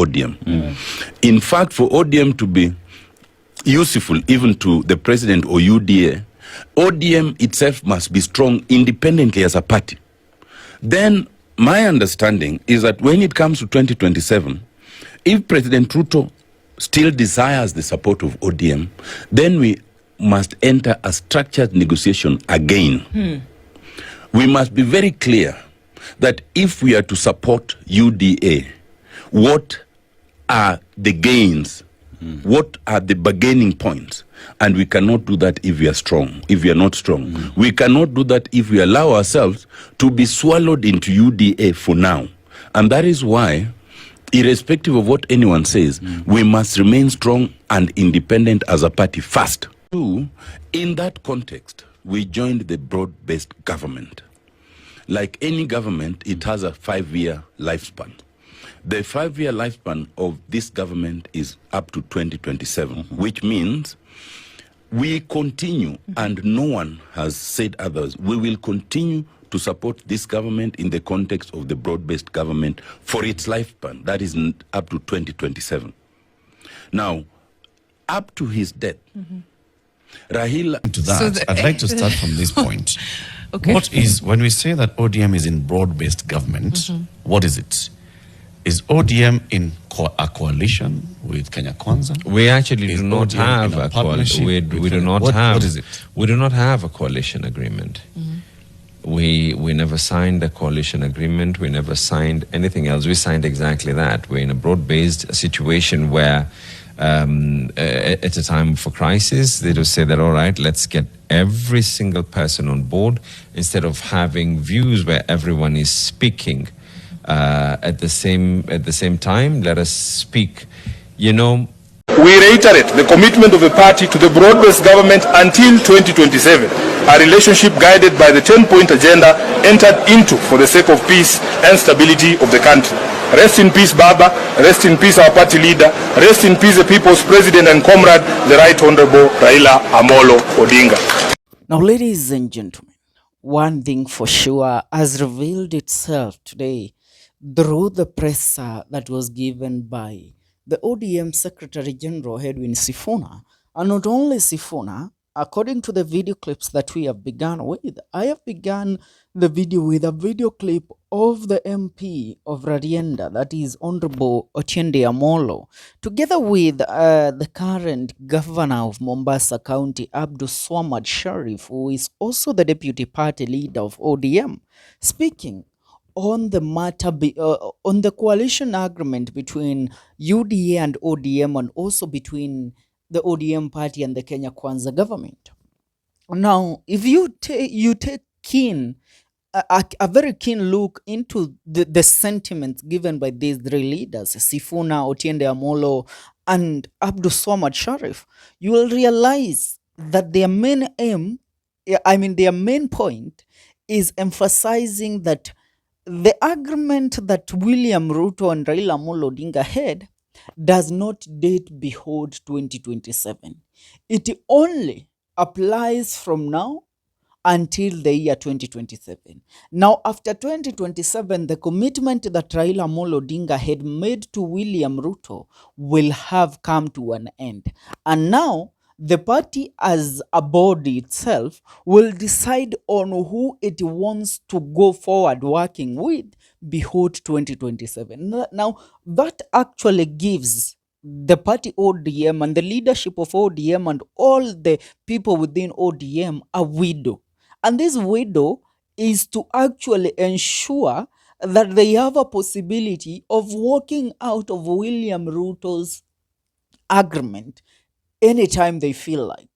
ODM. In fact, for ODM to be useful even to the president or UDA, ODM itself must be strong independently as a party. Then my understanding is that when it comes to 2027, if President Ruto still desires the support of ODM, then we must enter a structured negotiation again. We must be very clear that if we are to support UDA, what are the gains? What are the bargaining points? And we cannot do that if we are strong, if we are not strong. We cannot do that if we allow ourselves to be swallowed into UDA for now. And that is why, irrespective of what anyone says, we must remain strong and independent as a party first. Two, in that context, we joined the broad-based government. Like any government, it has a 5-year lifespan. The 5-year lifespan of this government is up to 2027, which means we continue, and no one has said others, we will continue to support this government in the context of the broad-based government for its lifespan. That is up to 2027. Now, up to his death, Rahila... To that, I'd like to start from this point. Okay. What is, when we say that ODM is in broad-based government, what is it? Is ODM in a coalition with Kenya Kwanza? We actually do not have a coalition. We do not have. What is it? We do not have a coalition agreement. We never signed a coalition agreement. We never signed anything else. We signed exactly that. We're in a broad-based situation where at a time for crisis, they just say that, all right, let's get every single person on board instead of having views where everyone is speaking at the same time. Let us speak. You know, we reiterate the commitment of the party to the broad-based government until 2027, a relationship guided by the 10-point agenda entered into for the sake of peace and stability of the country. Rest in peace, Baba. Rest in peace, our party leader. Rest in peace, the people's president and comrade, the Right Honorable Raila Amolo Odinga. Now, ladies and gentlemen, one thing for sure has revealed itself today through the presser that was given by the ODM Secretary General Edwin Sifuna. And not only Sifuna, according to the video clips that we have begun with, I have begun the video with a video clip of the MP of Rarienda, that is Honorable Otiende Amolo, together with the current governor of Mombasa County, Abdul Swamad Sharif, who is also the deputy party leader of ODM, speaking on the matter, on the coalition agreement between UDA and ODM, and also between the ODM party and the Kenya Kwanza government. Now, if you take a very keen look into the sentiments given by these three leaders, Sifuna, Otiende Amolo, and Abdul Swamad Sharif, you will realize that their main aim, their main point is emphasizing that the agreement that William Ruto and Raila Amolo Odinga had does not date beyond 2027. It only applies from now until the year 2027. Now, after 2027, the commitment that Raila Amolo Odinga had made to William Ruto will have come to an end. And now, the party as a body itself will decide on who it wants to go forward working with beyond 2027. Now, that actually gives the party ODM and the leadership of ODM and all the people within ODM a window. And this window is to actually ensure that they have a possibility of walking out of William Ruto's agreement anytime they feel like.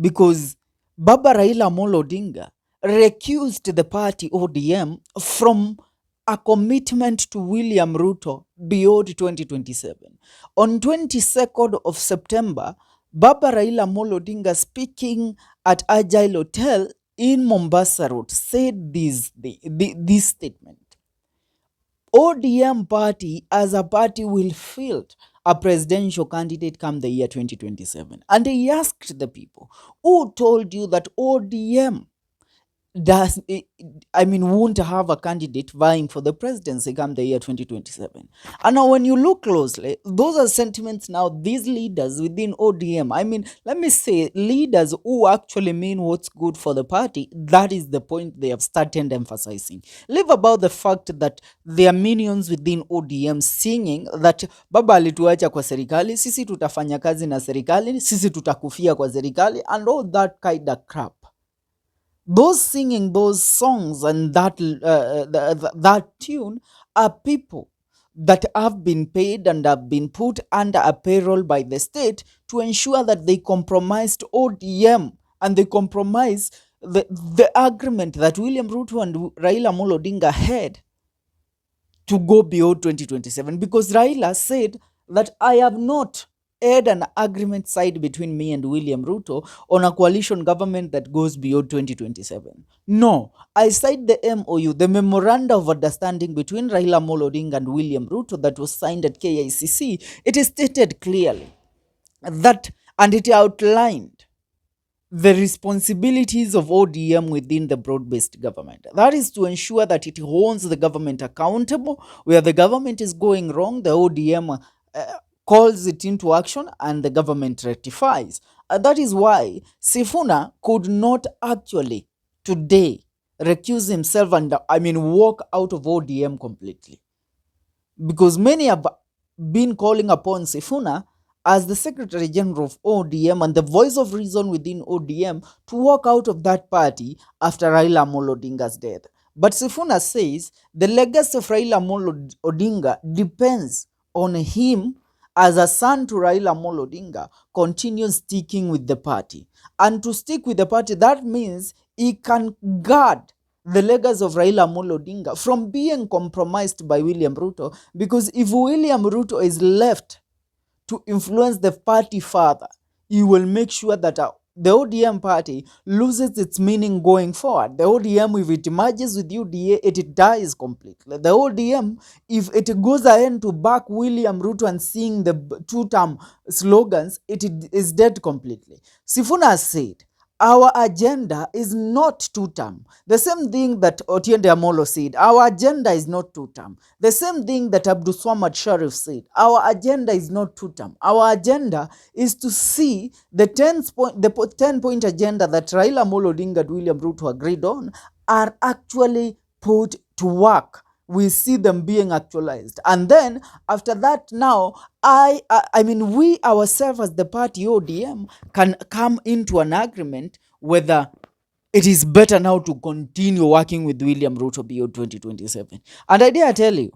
Because Baba Raila Amolo Odinga recused the party ODM from a commitment to William Ruto beyond 2027. On 22nd of September, Baba Raila Amolo Odinga, speaking at Agile Hotel in Mombasa Road, said this statement. ODM party as a party will field a presidential candidate come the year 2027. And he asked the people, who told you that ODM won't have a candidate vying for the presidency come the year 2027. And now when you look closely, those are sentiments now, these leaders within ODM, let me say, leaders who actually mean what's good for the party, that is the point they have started emphasizing. Leave about the fact that their minions within ODM singing that baba alituacha kwa serikali, sisi tutafanya kazi na serikali, sisi tutakufia kwa serikali, and all that kind of crap. Those singing those songs and that tune are people that have been paid and have been put under a payroll by the state to ensure that they compromised ODM and they compromise the agreement that William Ruto and Raila Amolo Odinga had to go beyond 2027, because Raila said that I have not had an agreement side between me and William Ruto on a coalition government that goes beyond 2027. No, I cite the MOU, the Memoranda of Understanding between Raila Amolo Odinga and William Ruto that was signed at KICC. It is stated clearly that, and it outlined the responsibilities of ODM within the broad-based government. That is to ensure that it holds the government accountable. Where the government is going wrong, the ODM calls it into action and the government rectifies. That is why Sifuna could not actually today recuse himself and walk out of ODM completely. Because many have been calling upon Sifuna as the Secretary General of ODM and the voice of reason within ODM to walk out of that party after Raila Amolo Odinga's death. But Sifuna says the legacy of Raila Amolo Odinga depends on him as a son to Raila Amolo Odinga continues sticking with the party. And to stick with the party, that means he can guard the legacy of Raila Amolo Odinga from being compromised by William Ruto, because if William Ruto is left to influence the party further, he will make sure that the ODM party loses its meaning going forward. The ODM, if it merges with UDA, it dies completely. The ODM, if it goes ahead to back William Ruto and sing the two-term slogans, it is dead completely. Sifuna said, our agenda is not two-term. The same thing that Otiende Amolo said, our agenda is not two-term. The same thing that Abdulswamad Sharif said, our agenda is not two-term. Our agenda is to see the 10-point agenda that Raila Amolo Odinga and William Ruto agreed on are actually put to work. We see them being actualized. And then after that, now, we ourselves as the party ODM can come into an agreement whether it is better now to continue working with William Ruto beyond 2027. And I dare tell you,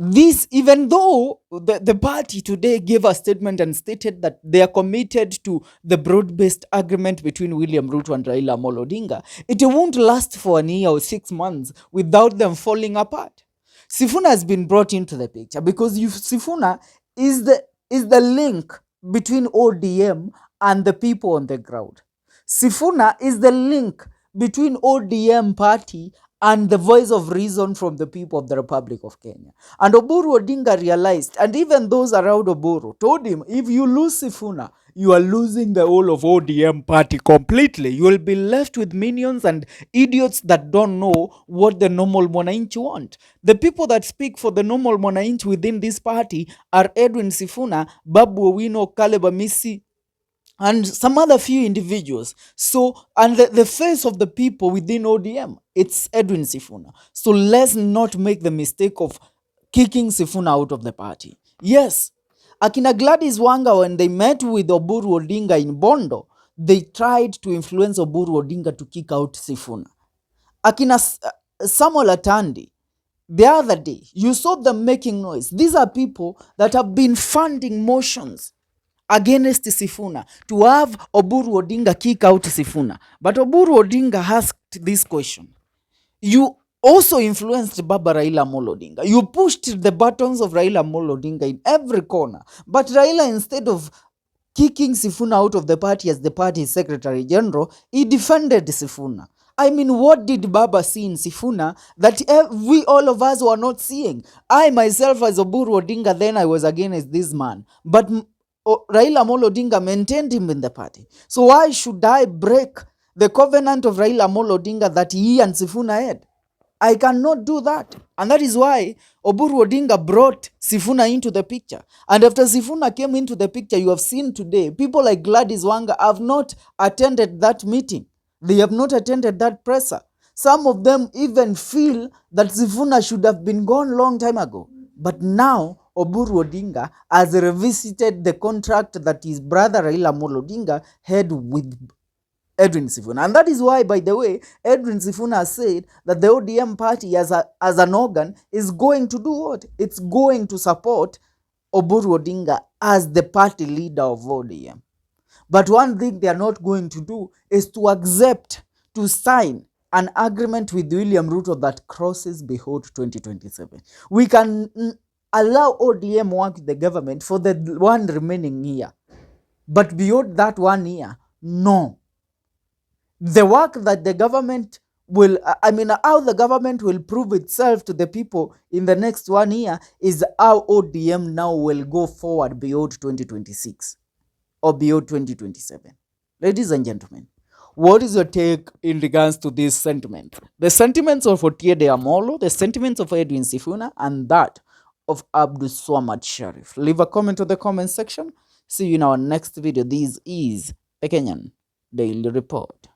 this, even though the party today gave a statement and stated that they are committed to the broad-based agreement between William Ruto and Raila Amolo Odinga, it won't last for an year or 6 months without them falling apart. Sifuna has been brought into the picture because Sifuna is the link between ODM and the people on the ground. Sifuna is the link between ODM party and the voice of reason from the people of the Republic of Kenya. And Oburu Odinga realized, and even those around Oburu told him, if you lose Sifuna, you are losing the whole of ODM party completely. You will be left with minions and idiots that don't know what the normal Mwananchi want. The people that speak for the normal Mwananchi within this party are Edwin Sifuna, Babu Owino, Caleb Amisi, and some other few individuals. So, and the face of the people within ODM, it's Edwin Sifuna. So let's not make the mistake of kicking Sifuna out of the party. Yes, Akina Gladys Wanga, when they met with Oburu Odinga in Bondo, they tried to influence Oburu Odinga to kick out Sifuna. Akina Samuel Atandi, the other day, you saw them making noise. These are people that have been funding motions against Sifuna to have Oburu Odinga kick out Sifuna. But Oburu Odinga asked this question. You also influenced Baba Raila Amolo Odinga. You pushed the buttons of Raila Amolo Odinga in every corner. But Raila, instead of kicking Sifuna out of the party as the party's Secretary General, he defended Sifuna. What did Baba see in Sifuna that we all of us were not seeing? I myself as Oburu Odinga, then I was against this man. But Raila Amolo Odinga maintained him in the party. So why should I break the covenant of Raila Amolo Odinga that he and Sifuna had. I cannot do that. And that is why Oburu Odinga brought Sifuna into the picture. And after Sifuna came into the picture, you have seen today, people like Gladys Wanga have not attended that meeting. They have not attended that presser. Some of them even feel that Sifuna should have been gone long time ago. But now, Oburu Odinga has revisited the contract that his brother Raila Amolo Odinga had with Edwin Sifuna. And that is why, by the way, Edwin Sifuna said that the ODM party as an organ is going to do what? It's going to support Oburu Odinga as the party leader of ODM. But one thing they are not going to do is to accept, to sign an agreement with William Ruto that crosses beyond 2027. We can allow ODM work with the government for the one remaining year. But beyond that 1 year, no. The work that the government will, how the government will prove itself to the people in the next 1 year is how ODM now will go forward beyond 2026 or beyond 2027. Ladies and gentlemen, what is your take in regards to this sentiment? The sentiments of Otiende Amolo, the sentiments of Edwin Sifuna, and that of Abdul Swamad Sharif. Leave a comment on the comment section. See you in our next video. This is a Kenyan Daily Report.